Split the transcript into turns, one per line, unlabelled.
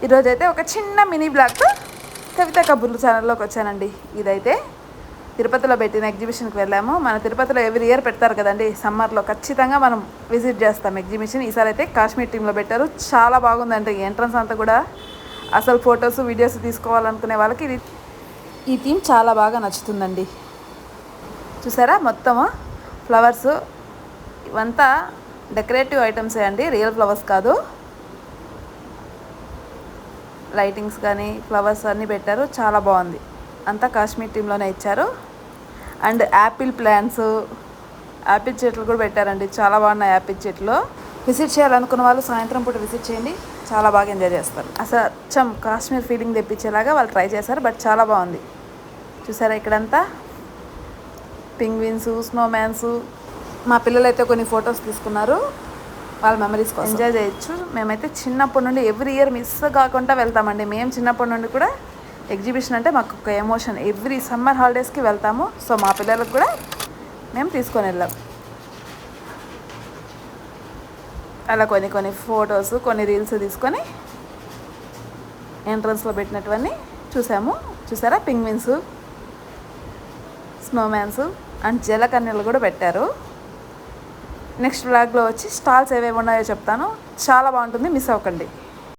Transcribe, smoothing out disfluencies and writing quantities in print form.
ఈరోజైతే ఒక చిన్న మినీ బ్లాగ్తో కవిత కబుర్లు ఛానల్లోకి వచ్చానండి. ఇదైతే తిరుపతిలో పెట్టిన ఎగ్జిబిషన్కి వెళ్ళాము. మన తిరుపతిలో ఎవ్రీ ఇయర్ పెడతారు కదండి, సమ్మర్లో ఖచ్చితంగా మనం విజిట్ చేస్తాం ఎగ్జిబిషన్. ఈసారి అయితే కాశ్మీర్ టీంలో పెట్టారు. చాలా బాగుందండి ఎంట్రన్స్ అంతా కూడా. అసలు ఫొటోస్ వీడియోస్ తీసుకోవాలనుకునే వాళ్ళకి ఈ థీమ్ చాలా బాగా నచ్చుతుందండి. చూసారా మొత్తము ఫ్లవర్స్, ఇవంతా డెకరేటివ్ ఐటమ్సే అండి, రియల్ ఫ్లవర్స్ కాదు. లైటింగ్స్ కానీ ఫ్లవర్స్ అన్నీ పెట్టారు, చాలా బాగుంది. అంతా కాశ్మీర్ టీంలోనే ఇచ్చారు. అండ్ యాపిల్ ప్లాంట్స్, యాపిల్ చెట్లు కూడా పెట్టారండి, చాలా బాగున్నాయి యాపిల్ చెట్లు. విజిట్ చేయాలనుకున్న వాళ్ళు సాయంత్రం పూట విజిట్ చేయండి, చాలా బాగా ఎంజాయ్ చేస్తారు. అసలు అచ్చం కాశ్మీర్ ఫీలింగ్ తెప్పించేలాగా వాళ్ళు ట్రై చేశారు, బట్ చాలా బాగుంది. చూసారా ఇక్కడంతా పింగ్విన్స్, స్నోమ్యాన్స్. మా పిల్లలు అయితే కొన్ని ఫొటోస్ తీసుకున్నారు, వాళ్ళ మెమరీస్ కోసం ఎంజాయ్ చేయొచ్చు. మేమైతే చిన్నప్పటి నుండి ఎవ్రీ ఇయర్ మిస్ కాకుండా వెళ్తామండి. మేము చిన్నప్పటి నుండి కూడా ఎగ్జిబిషన్ అంటే మాకు ఒక ఎమోషన్. ఎవ్రీ సమ్మర్ హాలిడేస్కి వెళ్తాము. సో మా పిల్లలకు కూడా మేము తీసుకొని వెళ్ళాం. అలా కొన్ని ఫొటోస్, కొన్ని రీల్స్ తీసుకొని ఎంట్రన్స్లో పెట్టినటువన్నీ చూసాము. చూసారా పింగ్విన్స్, స్నోమ్యాన్స్ అండ్ జలకన్యలు కూడా పెట్టారు. నెక్స్ట్ వ్లాగ్లో వచ్చి స్టాల్స్ ఏవేవి ఉన్నాయో చెప్తాను, చాలా బాగుంటుంది, మిస్ అవ్వకండి.